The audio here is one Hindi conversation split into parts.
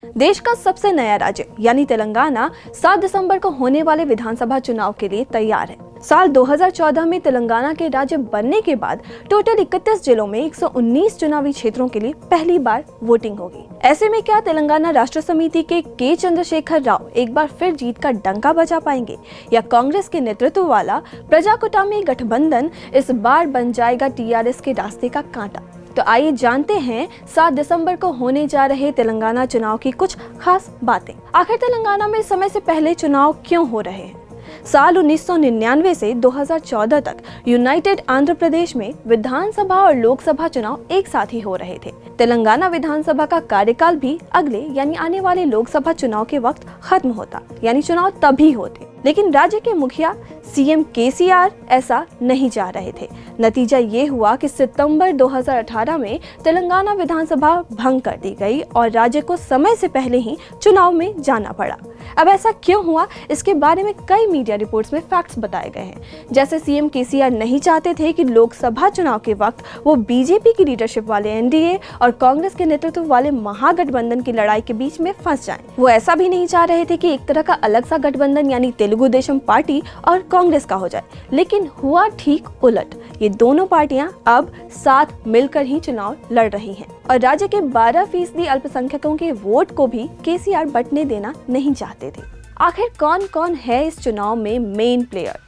देश का सबसे नया राज्य यानी तेलंगाना 7 दिसंबर को होने वाले विधानसभा चुनाव के लिए तैयार है। साल 2014 में तेलंगाना के राज्य बनने के बाद टोटल 31 जिलों में 119 चुनावी क्षेत्रों के लिए पहली बार वोटिंग होगी। ऐसे में क्या तेलंगाना राष्ट्र समिति के चंद्रशेखर राव एक बार फिर जीत का डंका बजा पाएंगे या कांग्रेस के नेतृत्व वाला प्रजाकुटामी गठबंधन इस बार बन जाएगा टीआरएस के रास्ते का कांटा। तो आइए जानते हैं 7 दिसंबर को होने जा रहे तेलंगाना चुनाव की कुछ खास बातें। आखिर तेलंगाना में समय से पहले चुनाव क्यों हो रहे हैं? साल 1999 से 2014 तक यूनाइटेड आंध्र प्रदेश में विधानसभा और लोकसभा चुनाव एक साथ ही हो रहे थे। तेलंगाना विधानसभा का कार्यकाल भी अगले यानी आने वाले लोकसभा चुनाव के वक्त खत्म होता, यानी चुनाव तभी होते। लेकिन राज्य के मुखिया सीएम केसीआर ऐसा नहीं चाह रहे थे। नतीजा ये हुआ कि सितंबर 2018 में तेलंगाना विधानसभा भंग कर दी गई और राज्य को समय से पहले ही चुनाव में जाना पड़ा। अब ऐसा क्यों हुआ, इसके बारे में कई मीडिया रिपोर्ट्स में फैक्ट्स बताए गए हैं। जैसे सीएम केसीआर नहीं चाहते थे कि लोकसभा चुनाव के वक्त वो बीजेपी की लीडरशिप वाले एनडीए और कांग्रेस के नेतृत्व वाले महागठबंधन की लड़ाई के बीच में फंस जाएं। वो ऐसा भी नहीं चाह रहे थे कि एक तरह का अलग सा गठबंधन यानी तेलुगु देशम पार्टी और कांग्रेस का हो जाए। लेकिन हुआ ठीक उलट। ये दोनों पार्टियां अब साथ मिलकर ही चुनाव लड़ रही हैं और राज्य के 12% अल्पसंख्यकों के वोट को भी केसीआर बंटने देना नहीं चाहते थे। आखिर कौन कौन है इस चुनाव में मेन प्लेयर?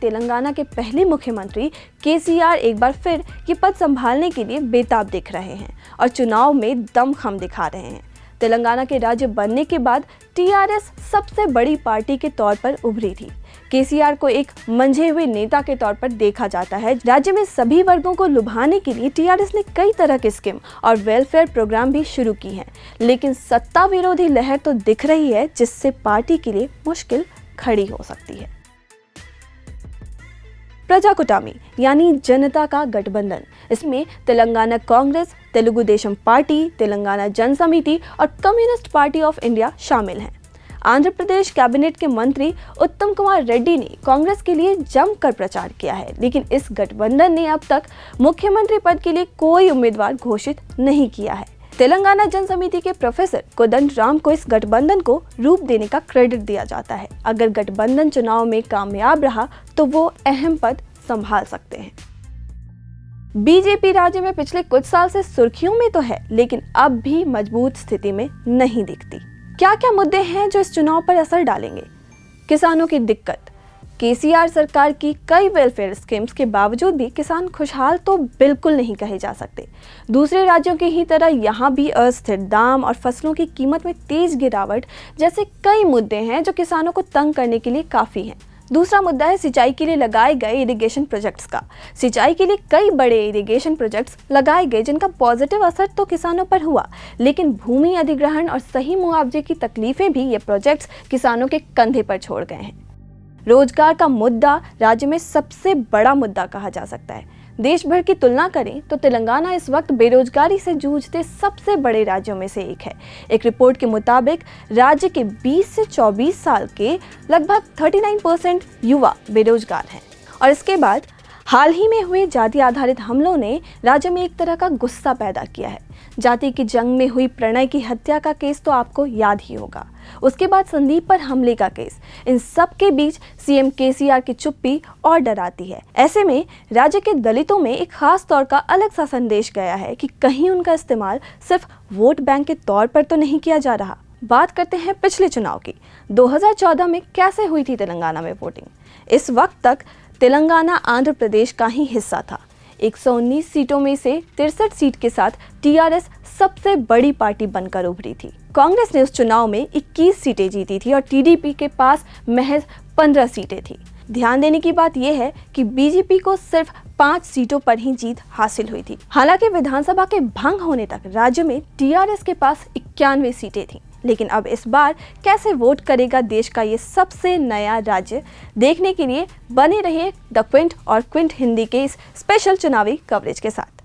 तेलंगाना के पहले मुख्यमंत्री केसीआर एक बार फिर ये पद संभालने के लिए बेताब दिख रहे हैं और चुनाव में दमखम दिखा रहे हैं। तेलंगाना के राज्य बनने के बाद टीआरएस सबसे बड़ी पार्टी के तौर पर उभरी थी। केसीआर को एक मंझे हुए नेता के तौर पर देखा जाता है। राज्य में सभी वर्गों को लुभाने के लिए टीआरएस ने कई तरह के स्कीम और वेलफेयर प्रोग्राम भी शुरू की हैं। लेकिन सत्ता विरोधी लहर तो दिख रही है जिससे पार्टी के लिए मुश्किल खड़ी हो सकती है। प्रजाकुटामी यानी जनता का गठबंधन, इसमें तेलंगाना कांग्रेस, तेलुगु देशम पार्टी, तेलंगाना जन समिति और कम्युनिस्ट पार्टी ऑफ इंडिया शामिल हैं। आंध्र प्रदेश कैबिनेट के मंत्री उत्तम कुमार रेड्डी ने कांग्रेस के लिए जमकर प्रचार किया है, लेकिन इस गठबंधन ने अब तक मुख्यमंत्री पद के लिए कोई उम्मीदवार घोषित नहीं किया है। तेलंगाना जन समिति के प्रोफेसर कोदंडराम को इस गठबंधन को रूप देने का क्रेडिट दिया जाता है। अगर गठबंधन चुनाव में कामयाब रहा तो वो अहम पद संभाल सकते हैं। बीजेपी राज्य में पिछले कुछ साल से सुर्खियों में तो है, लेकिन अब भी मजबूत स्थिति में नहीं दिखती। क्या क्या मुद्दे हैं जो इस चुनाव पर असर डालेंगे? किसानों की दिक्कत। केसीआर सरकार की कई वेलफेयर स्कीम्स के बावजूद भी किसान खुशहाल तो बिल्कुल नहीं कहे जा सकते। दूसरे राज्यों की ही तरह यहाँ भी अस्थिर दाम और फसलों की कीमत में तेज गिरावट जैसे कई मुद्दे हैं जो किसानों को तंग करने के लिए काफ़ी हैं। दूसरा मुद्दा है सिंचाई के लिए लगाए गए इरिगेशन प्रोजेक्ट्स का। सिंचाई के लिए कई बड़े इरिगेशन प्रोजेक्ट्स लगाए गए जिनका पॉजिटिव असर तो किसानों पर हुआ, लेकिन भूमि अधिग्रहण और सही मुआवजे की तकलीफें भी ये प्रोजेक्ट्स किसानों के कंधे पर छोड़ गए हैं। रोजगार का मुद्दा राज्य में सबसे बड़ा मुद्दा कहा जा सकता है। देश भर की तुलना करें तो तेलंगाना इस वक्त बेरोजगारी से जूझते सबसे बड़े राज्यों में से एक है। एक रिपोर्ट के मुताबिक राज्य के 20 से 24 साल के लगभग 39% युवा बेरोजगार हैं। और इसके बाद हाल ही में हुए जाति आधारित हमलों ने राज्य में एक तरह का गुस्सा पैदा किया है। जाति की जंग में हुई प्रणय की हत्या का केस तो आपको याद ही होगा। उसके बाद संदीप पर हमले का केस। इन सब के बीच सीएम केसीआर की चुप्पी और डराती है। ऐसे में राज्य के दलितों में एक खास तौर का अलग सा संदेश गया है कि कहीं उनका इस्तेमाल सिर्फ वोट बैंक के तौर पर तो नहीं किया जा रहा। बात करते हैं पिछले चुनाव की। 2014 में कैसे हुई थी तेलंगाना में वोटिंग? इस वक्त तक तेलंगाना आंध्र प्रदेश का ही हिस्सा था। 119 सीटों में से 63 सीट के साथ टीआरएस सबसे बड़ी पार्टी बनकर उभरी थी। कांग्रेस ने उस चुनाव में 21 सीटें जीती थी और टीडीपी के पास महज 15 सीटें थी। ध्यान देने की बात यह है कि बीजेपी को सिर्फ 5 सीटों पर ही जीत हासिल हुई थी। हालांकि विधानसभा के भंग होने तक राज्य में टीआरएस के पास 91 सीटें थीं। लेकिन अब इस बार कैसे वोट करेगा देश का ये सबसे नया राज्य, देखने के लिए बने रहिए द क्विंट और क्विंट हिंदी के इस स्पेशल चुनावी कवरेज के साथ।